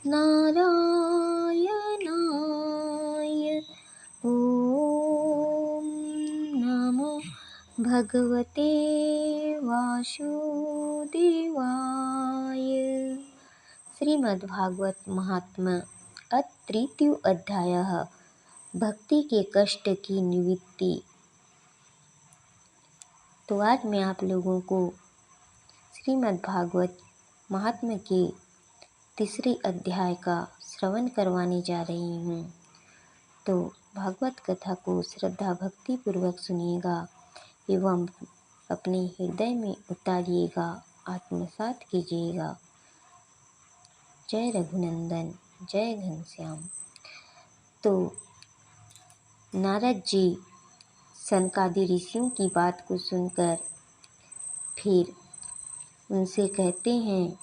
नारायणाय। ॐ नमो भगवते वासुदेवाय। श्रीमद्भागवत महात्म्य तृतीय अध्यायः भक्ति के कष्ट की निवृत्ति। तो आज मैं आप लोगों को श्रीमद्भागवत महात्म्य के तीसरे अध्याय का श्रवण करवाने जा रही हूँ। तो भागवत कथा को श्रद्धा भक्ति पूर्वक सुनिएगा एवं अपने हृदय में उतारिएगा, आत्मसात कीजिएगा। जय रघुनंदन, जय घनश्याम। तो नारद जी सनकादि ऋषियों की बात को सुनकर फिर उनसे कहते हैं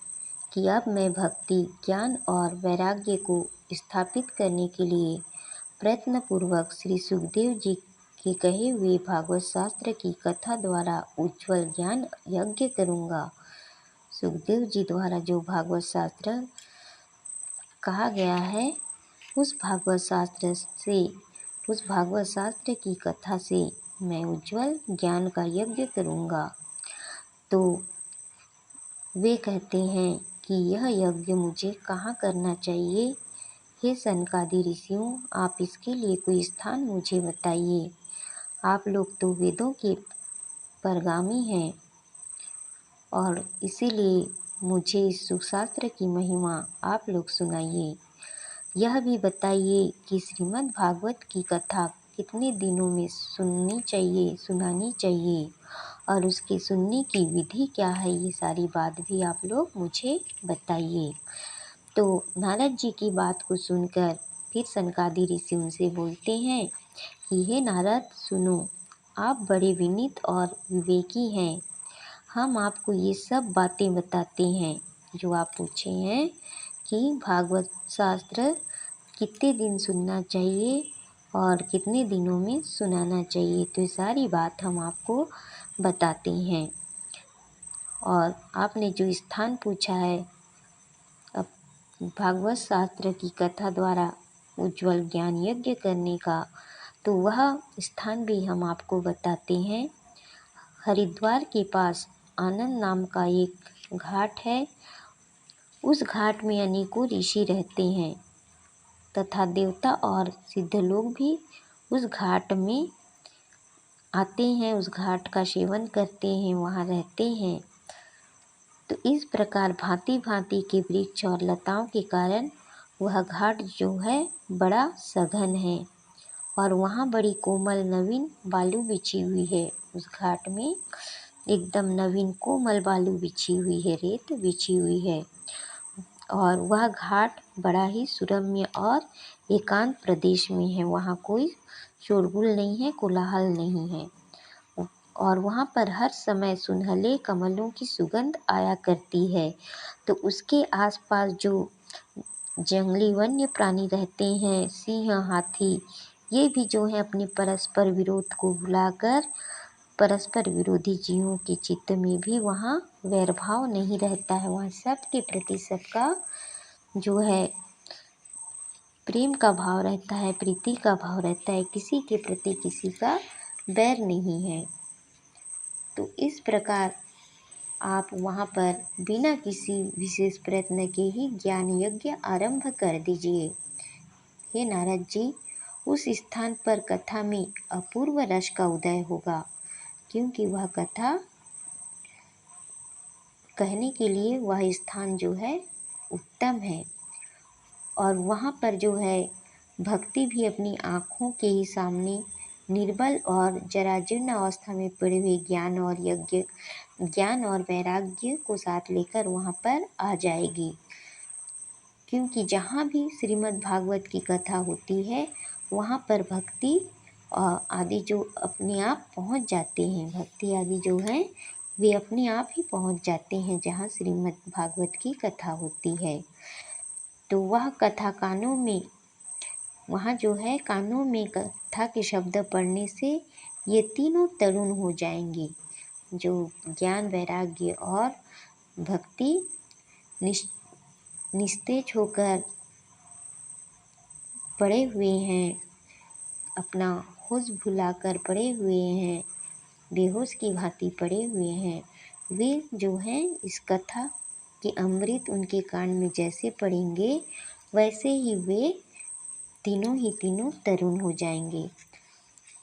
कि अब मैं भक्ति, ज्ञान और वैराग्य को स्थापित करने के लिए प्रयत्नपूर्वक श्री सुखदेव जी के कहे हुए भागवत शास्त्र की कथा द्वारा उज्ज्वल ज्ञान यज्ञ करूँगा। सुखदेव जी द्वारा जो भागवत शास्त्र कहा गया है, उस भागवत शास्त्र की कथा से मैं उज्ज्वल ज्ञान का यज्ञ करूँगा। तो वे कहते हैं कि यह यज्ञ मुझे कहाँ करना चाहिए? हे सनकादि ऋषियों, आप इसके लिए कोई स्थान मुझे बताइए। आप लोग तो वेदों के परगामी हैं और इसीलिए मुझे इस सुशास्त्र की महिमा आप लोग सुनाइए। यह भी बताइए कि श्रीमद् भागवत की कथा कितने दिनों में सुनानी चाहिए और उसके सुनने की विधि क्या है, ये सारी बात भी आप लोग मुझे बताइए। तो नारद जी की बात को सुनकर फिर सनकादि ऋषि उनसे बोलते हैं कि हे नारद, सुनो, आप बड़े विनीत और विवेकी हैं। हम आपको ये सब बातें बताते हैं जो आप पूछे हैं कि भागवत शास्त्र कितने दिन सुनना चाहिए और कितने दिनों में सुनाना चाहिए। तो ये सारी बात हम आपको बताते हैं। और आपने जो स्थान पूछा है अब भागवत शास्त्र की कथा द्वारा उज्ज्वल ज्ञान यज्ञ करने का, तो वह स्थान भी हम आपको बताते हैं। हरिद्वार के पास आनंद नाम का एक घाट है। उस घाट में अनेकों ऋषि रहते हैं तथा देवता और सिद्ध लोग भी उस घाट में आते हैं, उस घाट का सेवन करते हैं, वहाँ रहते हैं। तो इस प्रकार भांति भांति के वृक्ष और लताओं के कारण वह घाट जो है बड़ा सघन है और वहाँ बड़ी कोमल नवीन बालू बिछी हुई है। उस घाट में एकदम नवीन कोमल बालू बिछी हुई है, रेत बिछी हुई है और वह घाट बड़ा ही सुरम्य और एकांत प्रदेश में है। वहाँ कोई शोरगुल नहीं है, कोलाहल नहीं है और वहाँ पर हर समय सुनहले कमलों की सुगंध आया करती है। तो उसके आसपास जो जंगली वन्य प्राणी रहते हैं, सिंह, हाथी, ये भी जो है अपने परस्पर विरोध को भुलाकर परस्पर विरोधी जीवों के चित्त में भी वहाँ वैरभाव नहीं रहता है। वहाँ सबके प्रति सबका जो है प्रेम का भाव रहता है, प्रीति का भाव रहता है, किसी के प्रति किसी का बैर नहीं है। तो इस प्रकार आप वहाँ पर बिना किसी विशेष प्रयत्न के ही ज्ञान यज्ञ आरंभ कर दीजिए। हे नारद जी, उस स्थान पर कथा में अपूर्व रस का उदय होगा, क्योंकि वह कथा कहने के लिए वह स्थान जो है उत्तम है और वहाँ पर जो है भक्ति भी अपनी आँखों के ही सामने निर्बल और जराजीर्ण अवस्था में पड़े हुए ज्ञान और वैराग्य को साथ लेकर वहाँ पर आ जाएगी। क्योंकि जहाँ भी श्रीमद् भागवत की कथा होती है वहाँ पर भक्ति आदि जो अपने आप पहुँच जाते हैं, भक्ति आदि जो है वे अपने आप ही पहुँच जाते हैं जहाँ श्रीमद् भागवत की कथा होती है। तो वह कथा कानों में, वहाँ जो है कानों में कथा के शब्द पढ़ने से ये तीनों तरुण हो जाएंगे, जो ज्ञान, वैराग्य और भक्ति निस्तेज होकर पड़े हुए हैं, अपना होश भुलाकर पड़े हुए हैं, बेहोश की भांति पड़े हुए हैं, वे जो हैं इस कथा के अमृत उनके कान में जैसे पड़ेंगे वैसे ही वे तीनों तरुण हो जाएंगे।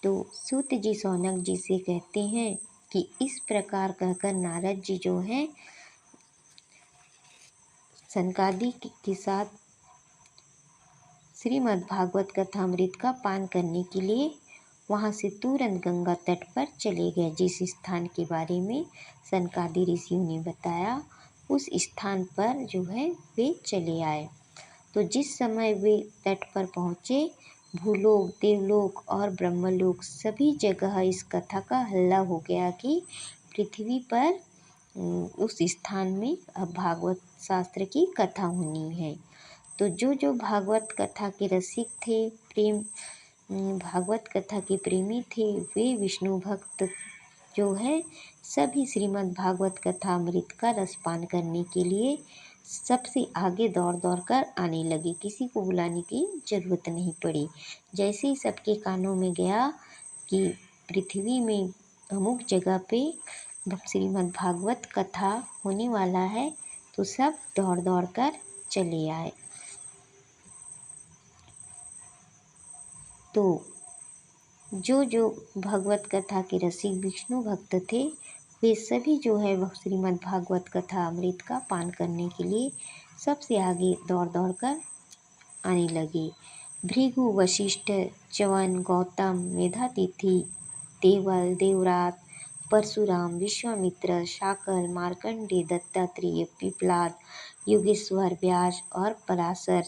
तो सूत जी शौनक जी से कहते हैं कि इस प्रकार कहकर नारद जी जो हैं सनकादिक के साथ श्रीमद् भागवत कथामृत का पान करने के लिए वहाँ से तुरंत गंगा तट पर चले गए। जिस स्थान के बारे में सनकादि ऋषियों ने बताया उस स्थान पर जो है वे चले आए। तो जिस समय वे तट पर पहुँचे, भूलोक, देवलोक और ब्रह्मलोक सभी जगह इस कथा का हल्ला हो गया कि पृथ्वी पर उस स्थान में अब भागवत शास्त्र की कथा होनी है। तो जो भागवत कथा के रसिक थे, भागवत कथा के प्रेमी थे, वे विष्णु भक्त जो है सभी श्रीमद् भागवत कथा अमृत का रसपान करने के लिए सबसे आगे दौड़ कर आने लगे। किसी को बुलाने की जरूरत नहीं पड़ी। जैसे ही सबके कानों में गया कि पृथ्वी में अमुक जगह पे श्रीमद् भागवत कथा होने वाला है, तो सब दौड़ कर चले आए। तो जो भगवत कथा के रसिक विष्णु भक्त थे, वे सभी जो है वह श्रीमद् भागवत कथा अमृत का पान करने के लिए सबसे आगे दौड़ कर आने लगे। भृगु, वशिष्ठ, च्यवन, गौतम, मेधातिथि, देवल, देवरात, परशुराम, विश्वामित्र, शाकल, मार्कंडेय, दत्तात्रेय, पिपलाद, योगेश्वर, व्यास और पराशर,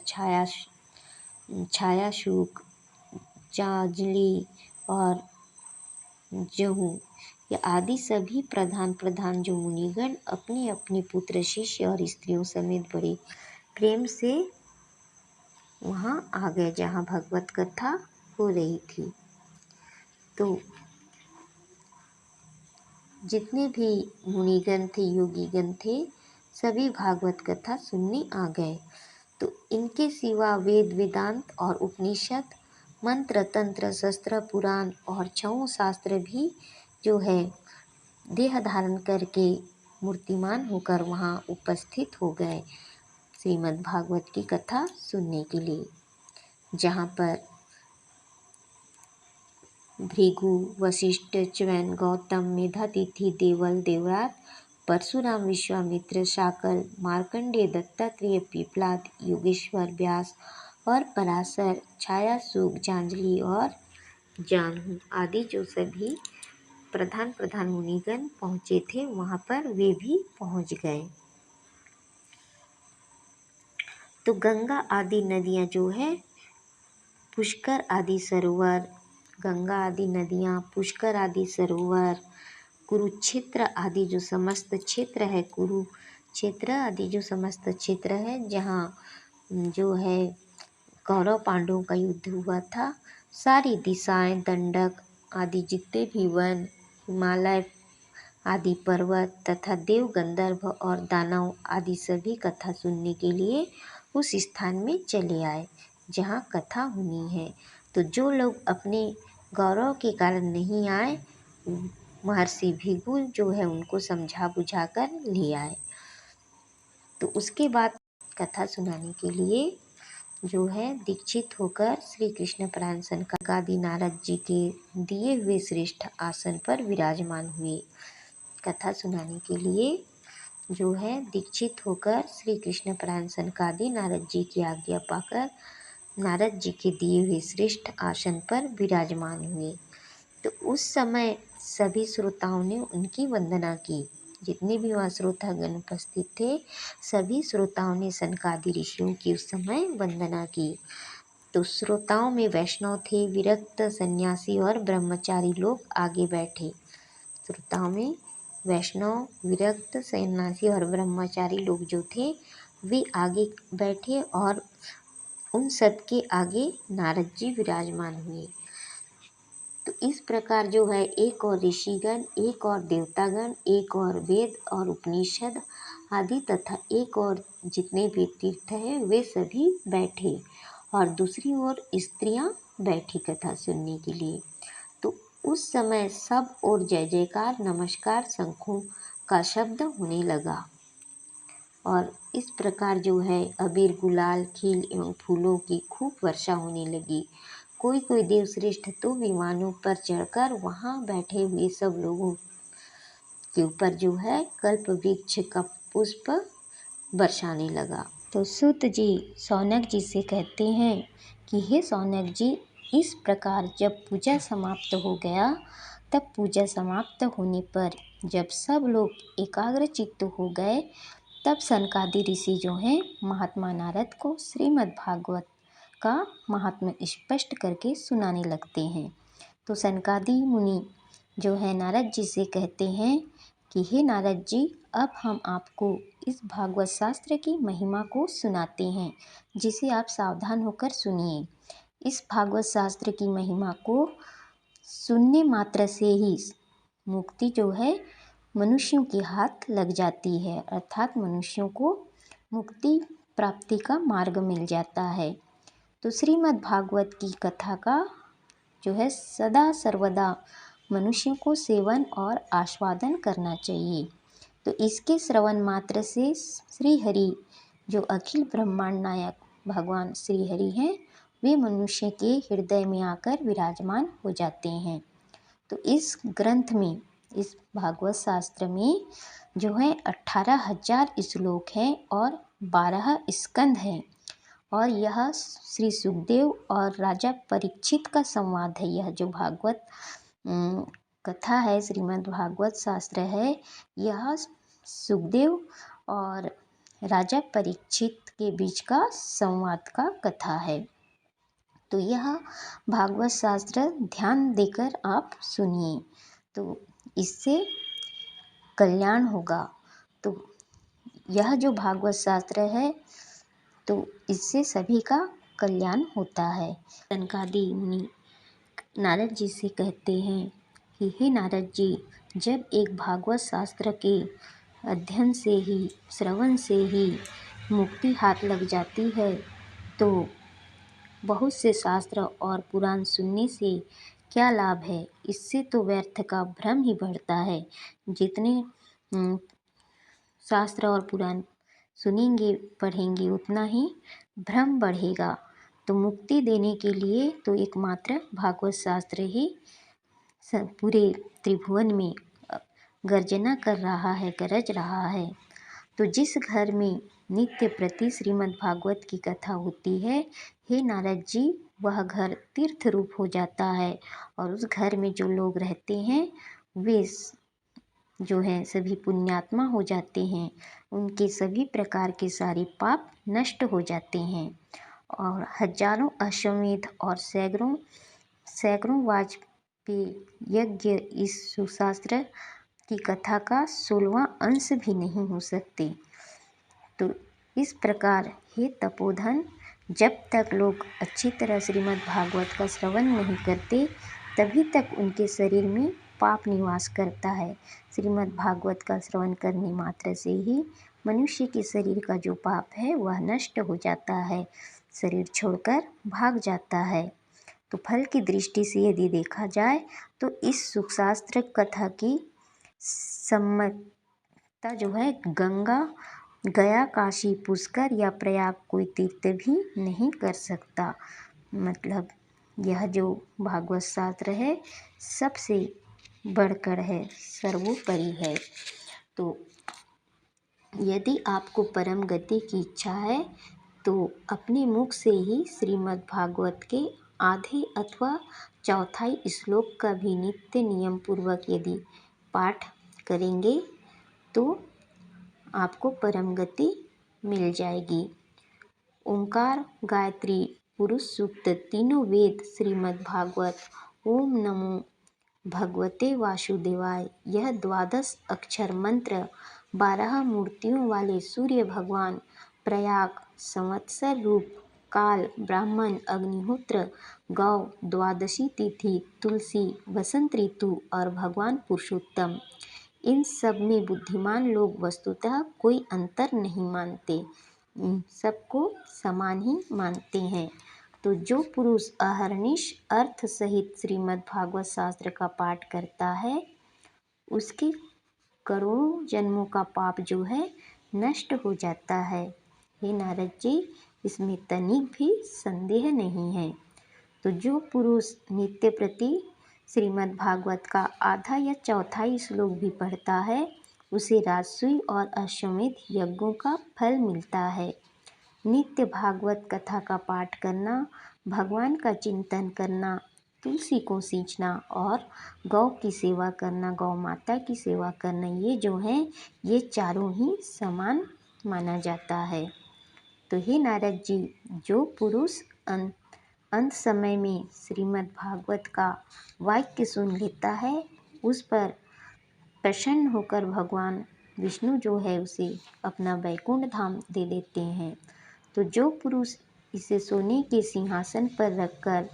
छायाशुक, जांजलि और जहू ये आदि सभी प्रधान जो मुनिगण अपने अपने पुत्र, शिष्य और स्त्रियों समेत बड़े प्रेम से वहाँ आ गए जहाँ भगवत कथा हो रही थी। तो जितने भी मुनिगण थे, योगीगण थे, सभी भागवत कथा सुनने आ गए। तो इनके सिवा वेद, वेदांत और उपनिषद, मंत्र, तंत्र, शस्त्र, पुराण और 6 शास्त्र भी जो है देह धारण करके मूर्तिमान होकर वहाँ उपस्थित हो गए श्रीमद् भागवत की कथा सुनने के लिए। जहाँ पर भृगु, वशिष्ठ, च्यवन, गौतम, मेधातिथि, देवल, देवरात, परशुराम, विश्वामित्र, शाकल, मार्कंडेय, दत्तात्रेय, पिपलाद, योगेश्वर, व्यास और पराशर, छायाशुक, जांजलि और जान्हू आदि जो सभी प्रधान मुनिगण पहुँचे थे, वहाँ पर वे भी पहुँच गए। तो गंगा आदि नदियाँ जो है, पुष्कर आदि सरोवर, गंगा आदि नदियाँ, पुष्कर आदि सरोवर, कुरुक्षेत्र आदि जो समस्त क्षेत्र है, कुरुक्षेत्र आदि जो समस्त क्षेत्र है जहाँ जो है कौरव पांडवों का युद्ध हुआ था, सारी दिशाएं, दंडक आदि जितने भी वन, हिमालय आदि पर्वत तथा देव, गंधर्व और दानव आदि सभी कथा सुनने के लिए उस स्थान में चले आए जहाँ कथा होनी है। तो जो लोग अपने गौरव के कारण नहीं आए, महर्षि भृगु जो है उनको समझा बुझा कर ले आए। तो उसके बाद कथा सुनाने के लिए जो है दीक्षित होकर श्री कृष्ण परायण सनकादि नारद जी के दिए हुए श्रेष्ठ आसन पर विराजमान हुए। कथा सुनाने के लिए जो है दीक्षित होकर श्री कृष्ण परायण सनकादि नारद जी की आज्ञा पाकर नारद जी के दिए हुए श्रेष्ठ आसन पर विराजमान हुए। तो उस समय सभी श्रोताओं ने उनकी वंदना की। जितने भी वहाँ श्रोतागण उपस्थित थे, सभी श्रोताओं ने सनकादि ऋषियों की उस समय वंदना की। तो श्रोताओं में वैष्णव थे, विरक्त, सन्यासी और ब्रह्मचारी लोग आगे बैठे। श्रोताओं में वैष्णव, विरक्त, सन्यासी और ब्रह्मचारी लोग जो थे वे आगे बैठे और उन सब के आगे नारद जी विराजमान हुए। तो इस प्रकार जो है एक और ऋषिगण, एक और देवतागण, एक और वेद और उपनिषद आदि तथा एक और जितने भी तीर्थ हैं वे सभी बैठे और दूसरी ओर स्त्रियां बैठी कथा सुनने के लिए। तो उस समय सब और जय जयकार, नमस्कार, शंखों का शब्द होने लगा और इस प्रकार जो है अबीर, गुलाल, खील एवं फूलों की खूब वर्षा होने लगी। कोई कोई देवश्रेष्ठ तो विमानों पर चढ़कर वहां बैठे हुए सब लोगों के ऊपर जो है कल्प वृक्ष का पुष्प बरसाने लगा। तो सूत जी शौनक जी से कहते हैं कि हे शौनक जी, इस प्रकार जब पूजा समाप्त हो गया, तब पूजा समाप्त होने पर जब सब लोग एकाग्र चित्त हो गए, तब सनकादि ऋषि जो हैं महात्मा नारद को श्रीमद् भागवत का महात्म्य स्पष्ट करके सुनाने लगते हैं। तो सनकादि मुनि जो है नारद जी से कहते हैं कि हे नारद जी, अब हम आपको इस भागवत शास्त्र की महिमा को सुनाते हैं, जिसे आप सावधान होकर सुनिए। इस भागवत शास्त्र की महिमा को सुनने मात्र से ही मुक्ति जो है मनुष्यों के हाथ लग जाती है, अर्थात मनुष्यों को मुक्ति प्राप्ति का मार्ग मिल जाता है। तो श्रीमद् भागवत की कथा का जो है सदा सर्वदा मनुष्यों को सेवन और आस्वादन करना चाहिए। तो इसके श्रवण मात्र से श्री हरि जो अखिल ब्रह्मांड नायक भगवान श्री हरि हैं, वे मनुष्य के हृदय में आकर विराजमान हो जाते हैं। तो इस ग्रंथ में, इस भागवत शास्त्र में जो है 18,000 श्लोक हैं और 12 स्कंध हैं और यह श्री सुखदेव और राजा परीक्षित का संवाद है। यह जो भागवत कथा है, श्रीमद् भागवत शास्त्र है, यह सुखदेव और राजा परीक्षित के बीच का संवाद का कथा है। तो यह भागवत शास्त्र ध्यान देकर आप सुनिए, तो इससे कल्याण होगा। तो यह जो भागवत शास्त्र है, तो इससे सभी का कल्याण होता है। सनकादि मुनि नारद जी से कहते हैं कि हे नारद जी, जब एक भागवत शास्त्र के अध्ययन से ही, श्रवण से ही मुक्ति हाथ लग जाती है, तो बहुत से शास्त्र और पुराण सुनने से क्या लाभ है? इससे तो व्यर्थ का भ्रम ही बढ़ता है। जितने शास्त्र और पुराण सुनेंगे, पढ़ेंगे, उतना ही भ्रम बढ़ेगा। तो मुक्ति देने के लिए तो एकमात्र भागवत शास्त्र ही पूरे त्रिभुवन में गर्जना कर रहा है, गरज रहा है। तो जिस घर में नित्य प्रति श्रीमद् भागवत की कथा होती है, हे नारद जी, वह घर तीर्थ रूप हो जाता है और उस घर में जो लोग रहते हैं वे जो हैं सभी पुण्यात्मा हो जाते हैं। उनके सभी प्रकार के सारे पाप नष्ट हो जाते हैं और हजारों अश्वमेध और सैकड़ों वाजपेयी यज्ञ इस सुशास्त्र की कथा का 16वां अंश भी नहीं हो सकते। तो इस प्रकार हे तपोधन, जब तक लोग अच्छी तरह श्रीमद् भागवत का श्रवण नहीं करते, तभी तक उनके शरीर में पाप निवास करता है। श्रीमद् भागवत का श्रवण करने मात्र से ही मनुष्य के शरीर का जो पाप है वह नष्ट हो जाता है, शरीर छोड़कर भाग जाता है। तो फल की दृष्टि से यदि देखा जाए तो इस सुशास्त्र कथा की सम्मतता जो है गंगा, गया, काशी, पुष्कर या प्रयाग कोई तीर्थ भी नहीं कर सकता। मतलब यह जो भागवत शास्त्र है सबसे बढ़कर है, सर्वोपरि है। तो यदि आपको परम गति की इच्छा है तो अपने मुख से ही श्रीमद् भागवत के आधे अथवा चौथाई श्लोक का भी नित्य नियम पूर्वक यदि पाठ करेंगे तो आपको परम गति मिल जाएगी। ओंकार, गायत्री, पुरुष सूक्त, तीनों वेद, श्रीमद् भागवत, ओम नमो भगवते वासुदेवाय, यह 12 अक्षर मंत्र 12 मूर्तियों वाले सूर्य भगवान, प्रयाग, संवत्सर रूप, काल, ब्राह्मण, अग्निहोत्र, गौ, द्वादशी तिथि, तुलसी, वसंत ऋतु और भगवान पुरुषोत्तम, इन सब में बुद्धिमान लोग वस्तुतः कोई अंतर नहीं मानते, इन सबको समान ही मानते हैं। तो जो पुरुष अहर्निश अर्थ सहित श्रीमद् भागवत शास्त्र का पाठ करता है उसके करोड़ों जन्मों का पाप जो है नष्ट हो जाता है। हे नारद जी, इसमें तनिक भी संदेह नहीं है। तो जो पुरुष नित्य प्रति श्रीमद् भागवत का आधा या चौथाई श्लोक भी पढ़ता है उसे राजसूय और अश्वमेध यज्ञों का फल मिलता है। नित्य भागवत कथा का पाठ करना, भगवान का चिंतन करना, तुलसी को सींचना और गौ की सेवा करना, गौ माता की सेवा करना, ये जो है ये चारों ही समान माना जाता है। तो हे नारद जी, जो पुरुष अंत समय में श्रीमद् भागवत का वाक्य सुन लेता है उस पर प्रसन्न होकर भगवान विष्णु जो है उसे अपना वैकुंठ धाम दे देते हैं। तो जो पुरुष इसे सोने के सिंहासन पर रखकर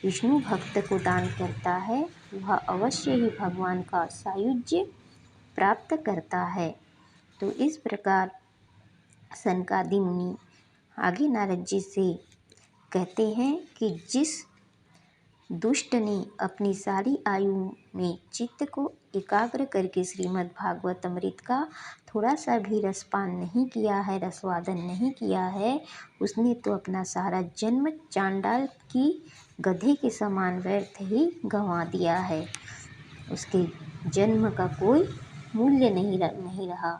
विष्णु भक्त को दान करता है वह अवश्य ही भगवान का सायुज्य प्राप्त करता है। तो इस प्रकार सनकादि मुनि आगे नारद जी से कहते हैं कि जिस दुष्ट ने अपनी सारी आयु में चित्त को एकाग्र करके श्रीमद् भागवत अमृत का थोड़ा सा भी रसपान नहीं किया है, रसवादन नहीं किया है, उसने तो अपना सारा जन्म चांडाल की गधे के समान व्यर्थ ही गंवा दिया है। उसके जन्म का कोई मूल्य नहीं रहा।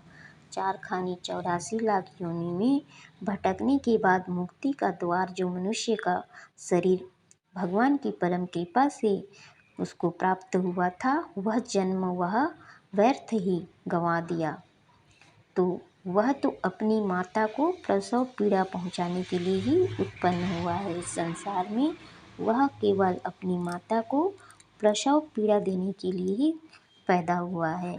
4 खानी 84 लाख योनि में भटकने के बाद मुक्ति का द्वार जो मनुष्य का शरीर भगवान की परम कृपा से उसको प्राप्त हुआ था वह जन्म वह व्यर्थ ही गंवा दिया। तो वह तो अपनी माता को प्रसव पीड़ा पहुंचाने के लिए ही उत्पन्न हुआ है इस संसार में। वह केवल अपनी माता को प्रसव पीड़ा देने के लिए ही पैदा हुआ है।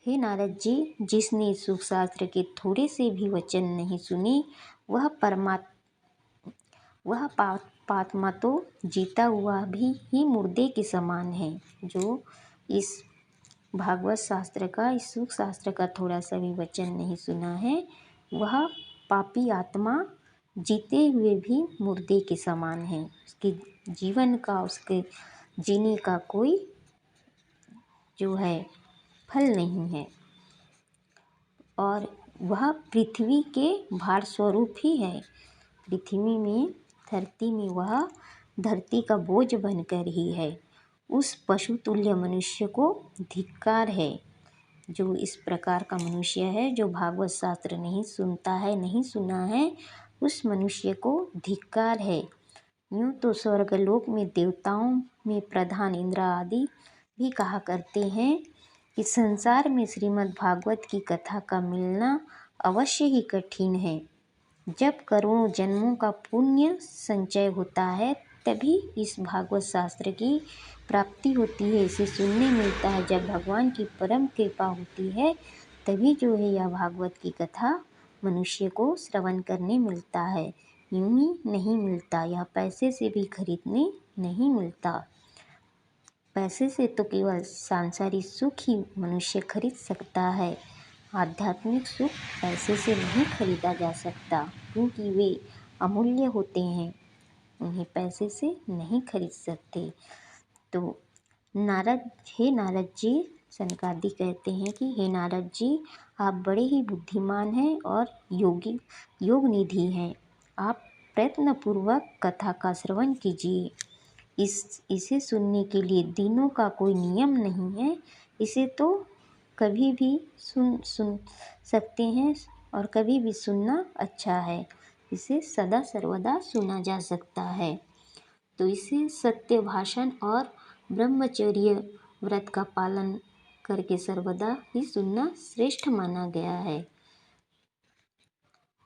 हे नारद जी, जिसने सुख शास्त्र के थोड़े से भी वचन नहीं सुने वह पात्मा तो जीता हुआ भी ही मुर्दे के समान है। जो इस भागवत शास्त्र का, इस सुख शास्त्र का थोड़ा सा भी वचन नहीं सुना है वह पापी आत्मा जीते हुए भी मुर्दे के समान है। उसके जीवन का, उसके जीने का कोई जो है फल नहीं है और वह पृथ्वी के भार स्वरूप ही है। पृथ्वी में, धरती में वह धरती का बोझ बनकर ही है। उस पशु तुल्य मनुष्य को धिक्कार है जो इस प्रकार का मनुष्य है, जो भागवत शास्त्र नहीं सुनता है, नहीं सुना है, उस मनुष्य को धिक्कार है। यूँ तो स्वर्गलोक में देवताओं में प्रधान इंद्र आदि भी कहा करते हैं कि संसार में श्रीमद् भागवत की कथा का मिलना अवश्य ही कठिन है। जब करोड़ों जन्मों का पुण्य संचय होता है तभी इस भागवत शास्त्र की प्राप्ति होती है, इसे सुनने मिलता है। जब भगवान की परम कृपा होती है तभी जो है यह भागवत की कथा मनुष्य को श्रवण करने मिलता है। यूं ही नहीं मिलता, यह पैसे से भी खरीदने नहीं मिलता। पैसे से तो केवल सांसारिक सुख ही मनुष्य खरीद सकता है, आध्यात्मिक सुख पैसे से नहीं खरीदा जा सकता क्योंकि वे अमूल्य होते हैं, उन्हें पैसे से नहीं खरीद सकते। तो हे नारद जी, सनकादि कहते हैं कि हे नारद जी, आप बड़े ही बुद्धिमान हैं और योग निधि हैं। आप प्रयत्नपूर्वक कथा का श्रवण कीजिए। इसे सुनने के लिए दिनों का कोई नियम नहीं है। इसे तो कभी भी सुन सकते हैं और कभी भी सुनना अच्छा है। इसे सदा सर्वदा सुना जा सकता है। तो इसे सत्य भाषण और ब्रह्मचर्य व्रत का पालन करके सर्वदा ही सुनना श्रेष्ठ माना गया है।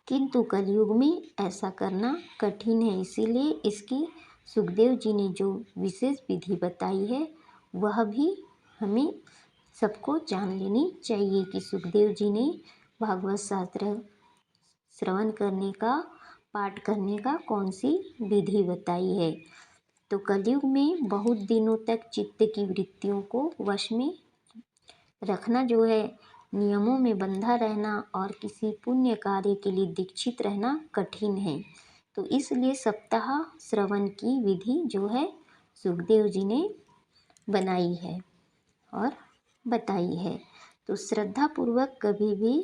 किंतु कलयुग में ऐसा करना कठिन है, इसीलिए इसकी सुखदेव जी ने जो विशेष विधि बताई है वह भी हमें सबको जान लेनी चाहिए कि सुखदेव जी ने भागवत शास्त्र श्रवण करने का, पाठ करने का कौन सी विधि बताई है। तो कलयुग में बहुत दिनों तक चित्त की वृत्तियों को वश में रखना जो है, नियमों में बंधा रहना और किसी पुण्य कार्य के लिए दीक्षित रहना कठिन है। तो इसलिए सप्ताह श्रवण की विधि जो है सुखदेव जी ने बनाई है और बताई है। तो श्रद्धापूर्वक कभी भी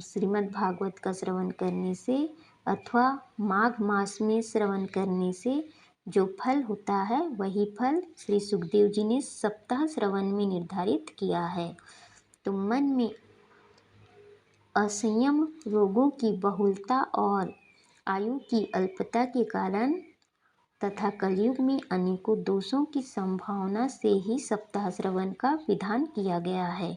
श्रीमद् भागवत का श्रवण करने से अथवा माघ मास में श्रवण करने से जो फल होता है वही फल श्री सुखदेव जी ने सप्ताह श्रवण में निर्धारित किया है। तो मन में असंयम, रोगों की बहुलता और आयु की अल्पता के कारण तथा कलयुग में अनेकों दोषों की संभावना से ही सप्ताह श्रवण का विधान किया गया है,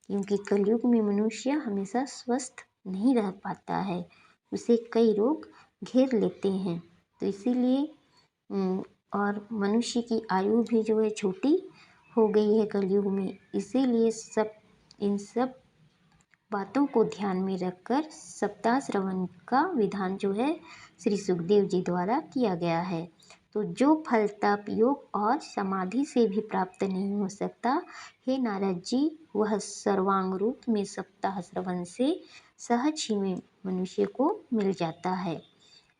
क्योंकि कलयुग में मनुष्य हमेशा स्वस्थ नहीं रह पाता है, उसे कई रोग घेर लेते हैं। तो इसीलिए और मनुष्य की आयु भी जो है छोटी हो गई है कलयुग में, इसीलिए इन सब बातों को ध्यान में रखकर सप्ताह श्रवण का विधान जो है श्री सुखदेव जी द्वारा किया गया है। तो जो फल तप, योग और समाधि से भी प्राप्त नहीं हो सकता, हे नारद जी, वह सर्वांग रूप में सप्ताह श्रवण से सहज ही में मनुष्य को मिल जाता है।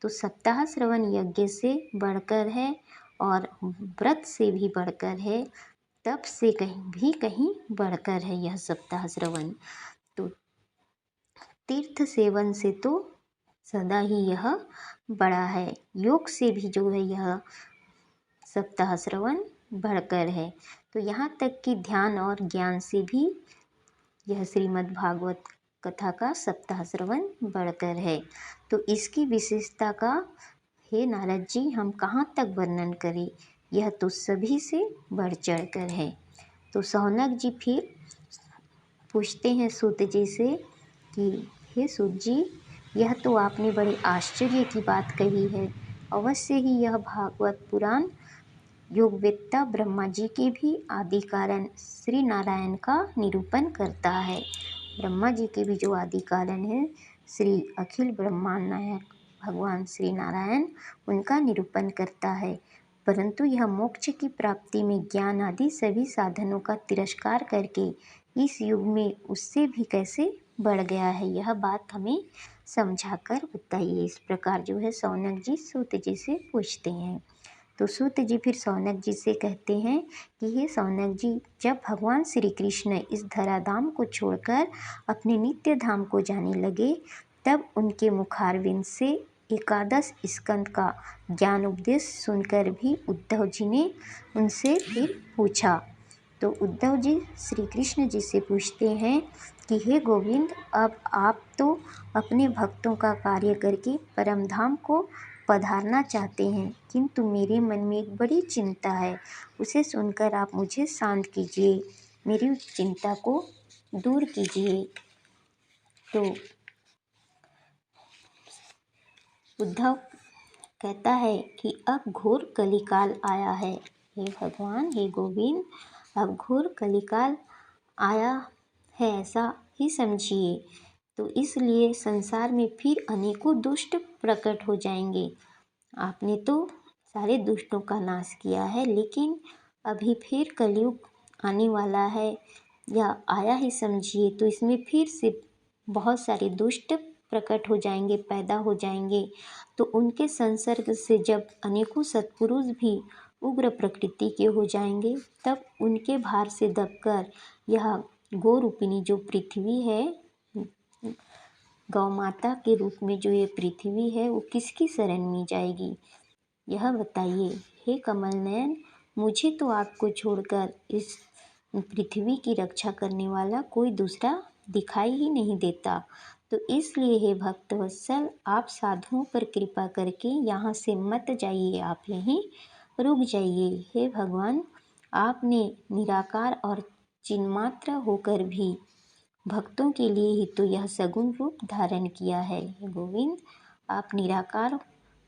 तो सप्ताह श्रवण यज्ञ से बढ़कर है और व्रत से भी बढ़कर है, तप से कहीं बढ़कर है यह सप्ताह श्रवण। तो तीर्थ सेवन से तो सदा ही यह बड़ा है, योग से भी जो है यह सप्ताह श्रवण बढ़कर है। तो यहाँ तक कि ध्यान और ज्ञान से भी यह श्रीमद् भागवत कथा का सप्ताह श्रवण बढ़कर है। तो इसकी विशेषता का हे नारद जी हम कहाँ तक वर्णन करें, यह तो सभी से बढ़ चढ़ कर है। तो सौनक जी फिर पूछते हैं सूत जी से कि हे सूत जी, यह तो आपने बड़े आश्चर्य की बात कही है। अवश्य ही यह भागवत पुराण योगवेत्ता ब्रह्मा जी के भी आदि कारण श्री नारायण का निरूपण करता है। ब्रह्मा जी के भी जो आदि कारण है श्री अखिल ब्रह्मांड नायक भगवान श्री नारायण, उनका निरूपण करता है। परंतु यह मोक्ष की प्राप्ति में ज्ञान आदि सभी साधनों का तिरस्कार करके इस युग में उससे भी कैसे बढ़ गया है, यह बात हमें समझाकर बताइए। इस प्रकार जो है सौनक जी सूत जी से पूछते हैं। तो सूत जी फिर सौनक जी से कहते हैं कि हे सौनक जी, जब भगवान श्री कृष्ण इस धराधाम को छोड़कर अपने नित्य धाम को जाने लगे, तब उनके मुखारविंद से एकादश स्कंद का ज्ञान उपदेश सुनकर भी उद्धव जी ने उनसे फिर पूछा। तो उद्धव जी श्री कृष्ण जी से पूछते हैं कि हे गोविंद, अब आप तो अपने भक्तों का कार्य करके परम धाम को पधारना चाहते हैं, किंतु मेरे मन में एक बड़ी चिंता है, उसे सुनकर आप मुझे शांत कीजिए, मेरी चिंता को दूर कीजिए। तो उद्धव कहता है कि अब घोर कलिकाल आया है, हे भगवान, हे गोविंद, अब घोर कलिकाल आया है, ऐसा ही समझिए। तो इसलिए संसार में फिर अनेकों दुष्ट प्रकट हो जाएंगे। आपने तो सारे दुष्टों का नाश किया है, लेकिन अभी फिर कलयुग आने वाला है या आया ही समझिए। तो इसमें फिर से बहुत सारे दुष्ट प्रकट हो जाएंगे, पैदा हो जाएंगे। तो उनके संसर्ग से जब अनेकों सत्पुरुष भी उग्र प्रकृति के हो जाएंगे, तब उनके भार से दबकर यह गोरूपिणी जो पृथ्वी है, गौ माता के रूप में जो ये पृथ्वी है, वो किसकी शरण में जाएगी, यह बताइए। हे कमल नयन, मुझे तो आपको छोड़कर इस पृथ्वी की रक्षा करने वाला कोई दूसरा दिखाई ही नहीं देता। तो इसलिए हे भक्त वत्सल, आप साधुओं पर कृपा करके यहाँ से मत जाइए, आप यहीं रुक जाइए। हे भगवान, आपने निराकार और चिन्मात्र होकर भी भक्तों के लिए ही तो यह सगुण रूप धारण किया है। हे गोविंद, आप निराकार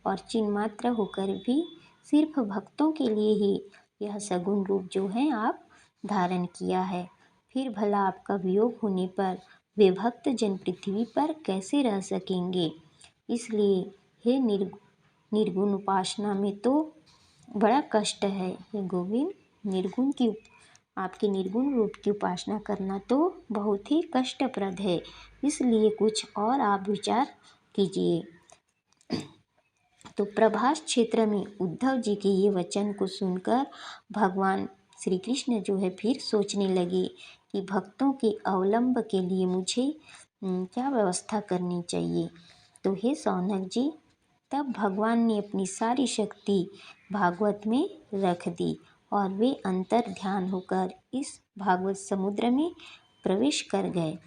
और चिन्मात्र होकर भी सिर्फ भक्तों के लिए ही यह सगुण रूप जो है आप धारण किया है। फिर भला आपका वियोग होने पर वे भक्त जन पृथ्वी पर कैसे रह सकेंगे। इसलिए हे निर्गुण उपासना में तो बड़ा कष्ट है। हे गोविंद, निर्गुण की आपके निर्गुण रूप की उपासना करना तो बहुत ही कष्टप्रद है, इसलिए कुछ और आप विचार कीजिए। तो प्रभास क्षेत्र में उद्धव जी के ये वचन को सुनकर भगवान श्री कृष्ण जो है फिर सोचने लगे कि भक्तों के अवलंब के लिए मुझे क्या व्यवस्था करनी चाहिए। तो हे शौनक जी, तब भगवान ने अपनी सारी शक्ति भागवत में रख दी और वे अंतर ध्यान होकर इस भागवत समुद्र में प्रवेश कर गए।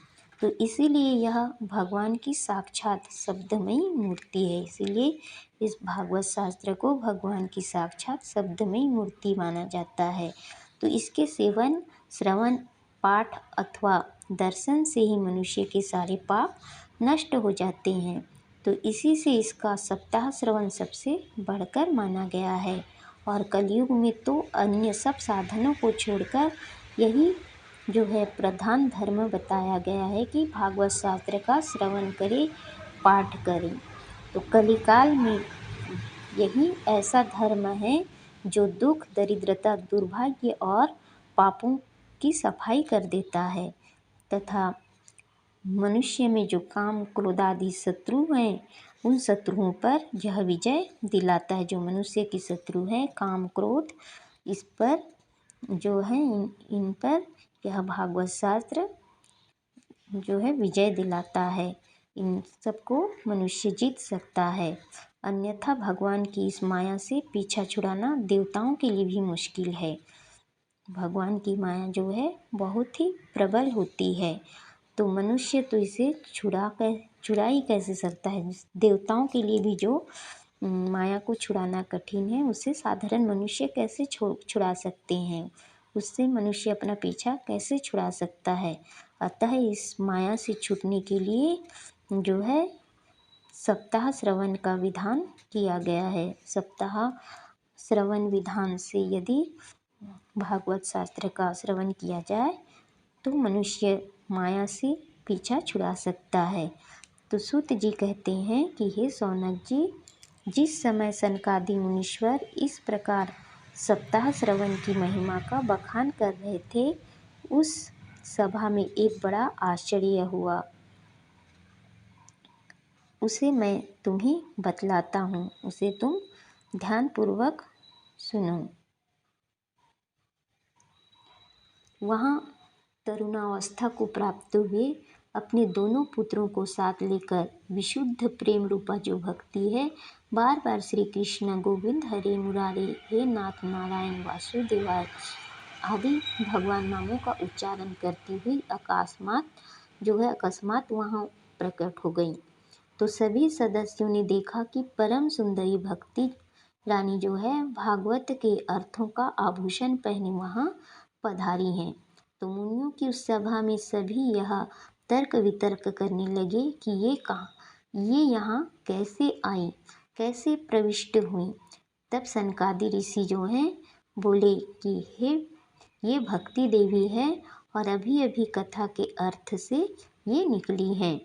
तो इसीलिए यह भगवान की साक्षात शब्दमयी मूर्ति है। इसीलिए इस भागवत शास्त्र को भगवान की साक्षात शब्दमयी मूर्ति माना जाता है। तो इसके सेवन, श्रवण, पाठ अथवा दर्शन से ही मनुष्य के सारे पाप नष्ट हो जाते हैं। तो इसी से इसका सप्ताह श्रवण सबसे बढ़कर माना गया है। और कलयुग में तो अन्य सब साधनों को छोड़कर यही जो है प्रधान धर्म बताया गया है कि भागवत शास्त्र का श्रवण करें, पाठ करें। तो कलिकाल में यही ऐसा धर्म है जो दुख, दरिद्रता, दुर्भाग्य और पापों की सफाई कर देता है तथा मनुष्य में जो काम, क्रोध आदि शत्रु हैं उन शत्रुओं पर यह विजय दिलाता है। जो मनुष्य की शत्रु है काम, क्रोध, इस पर जो है इन पर यह भागवत शास्त्र जो है विजय दिलाता है। इन सबको मनुष्य जीत सकता है। अन्यथा भगवान की इस माया से पीछा छुड़ाना देवताओं के लिए भी मुश्किल है। भगवान की माया जो है बहुत ही प्रबल होती है। तो मनुष्य तो इसे छुड़ा ही कैसे सकता है। देवताओं के लिए भी जो माया को छुड़ाना कठिन है, उससे साधारण मनुष्य कैसे छुड़ा सकते हैं। उससे मनुष्य अपना पीछा कैसे छुड़ा सकता है। अतः इस माया से छूटने के लिए जो है सप्ताह श्रवण का विधान किया गया है। सप्ताह श्रवण विधान से यदि भागवत शास्त्र का श्रवण किया जाए तो मनुष्य माया से पीछा छुड़ा सकता है। तो सूत जी कहते हैं कि हे शौनक जी, जिस समय सनकादि मुनीश्वर इस प्रकार सप्ताह श्रवण की महिमा का बखान कर रहे थे, उस सभा में एक बड़ा आश्चर्य हुआ। उसे मैं तुम्हें बतलाता हूँ, उसे तुम ध्यानपूर्वक सुनो। वहाँ तरुणावस्था को प्राप्त हुए अपने दोनों पुत्रों को साथ लेकर विशुद्ध प्रेम रूपा जो भक्ति है, बार बार श्री कृष्ण गोविंद हरे मुरारे, हे नाथ नारायण वासुदेवाय आदि भगवान नामों का उच्चारण करती हुई अकस्मात वहाँ प्रकट हो गई। तो सभी सदस्यों ने देखा कि परम सुंदरी भक्ति रानी जो है भागवत के अर्थों का आभूषण पहने वहाँ पधारी हैं। तो मुनियों की उस सभा में सभी यह तर्क वितर्क करने लगे कि ये यहाँ कैसे आई, कैसे प्रविष्ट हुई। तब सनकादि ऋषि जो हैं बोले कि हे, ये भक्ति देवी है और अभी अभी कथा के अर्थ से ये निकली हैं।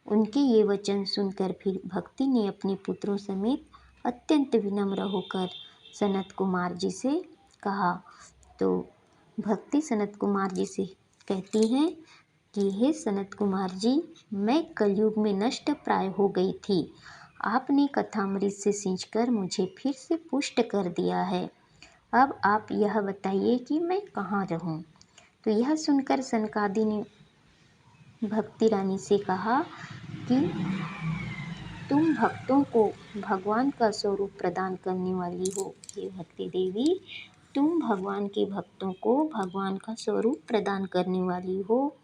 उनके ये वचन सुनकर फिर भक्ति ने अपने पुत्रों समेत अत्यंत विनम्र होकर सनत कुमार जी से कहा। तो भक्ति सनत कुमार जी से कहती हैं कि हे सनत कुमार जी, मैं कलयुग में नष्ट प्राय हो गई थी। आपने कथामृत से सींचकर मुझे फिर से पुष्ट कर दिया है। अब आप यह बताइए कि मैं कहाँ रहूँ। तो यह सुनकर सनकादि ने भक्ति रानी से कहा कि तुम भक्तों को भगवान का स्वरूप प्रदान करने वाली हो। हे भक्ति देवी, तुम भगवान के भक्तों को भगवान का स्वरूप प्रदान करने वाली हो,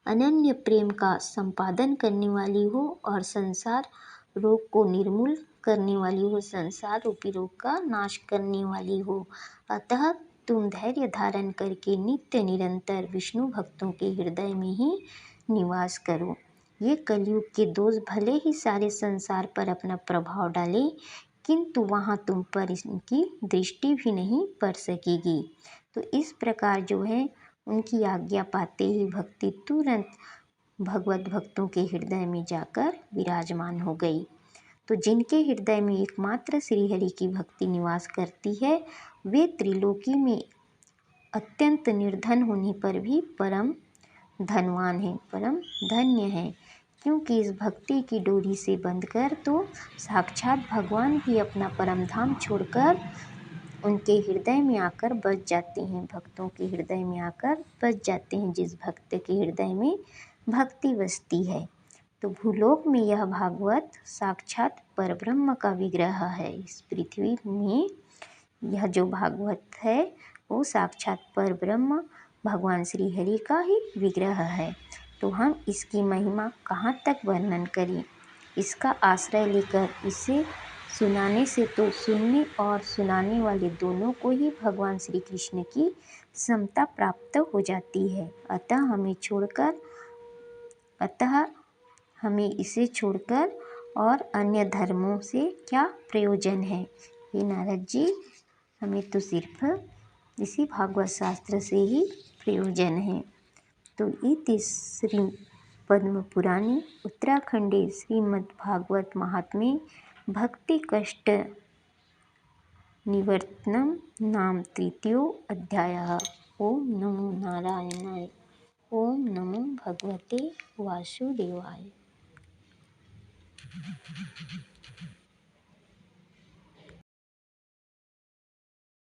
अनन्य प्रेम का संपादन करने वाली हो और संसार रोग को निर्मूल करने वाली हो, संसार रूपी रोग का नाश करने वाली हो। अतः तुम धैर्य धारण करके नित्य निरंतर विष्णु भक्तों के हृदय में ही निवास करो। ये कलयुग के दोष भले ही सारे संसार पर अपना प्रभाव डाले, किंतु वहाँ तुम पर इनकी दृष्टि भी नहीं पड़ सकेगी। तो इस प्रकार जो है उनकी आज्ञा पाते ही भक्ति तुरंत भगवत भक्तों के हृदय में जाकर विराजमान हो गई। तो जिनके हृदय में एकमात्र श्रीहरि की भक्ति निवास करती है, वे त्रिलोकी में अत्यंत निर्धन होने पर भी परम धनवान हैं, परम धन्य हैं। क्योंकि इस भक्ति की डोरी से बंधकर तो साक्षात भगवान भी अपना परम धाम छोड़कर उनके हृदय में आकर बस जाते हैं, भक्तों के हृदय में आकर बस जाते हैं। जिस भक्त के हृदय में भक्ति बसती है, तो भूलोक में यह भागवत साक्षात परब्रह्म का विग्रह है। इस पृथ्वी में यह जो भागवत है वो साक्षात परब्रह्म भगवान श्री हरि का ही विग्रह है। तो हम इसकी महिमा कहाँ तक वर्णन करें। इसका आश्रय लेकर इसे सुनाने से तो सुनने और सुनाने वाले दोनों को ही भगवान श्री कृष्ण की समता प्राप्त हो जाती है। अतः हमें इसे छोड़कर और अन्य धर्मों से क्या प्रयोजन है। हे नारद जी, हमें तो सिर्फ इसी भागवत शास्त्र से ही प्रयोजन है। तो इति श्री पद्म पुराणे उत्तराखंडे श्रीमद्भागवत महात्म्ये भक्ति कष्ट निवर्तनम नाम तृतीयो अध्यायः। ओम नमो नारायणाय। ओम नमो भगवते वासुदेवाय।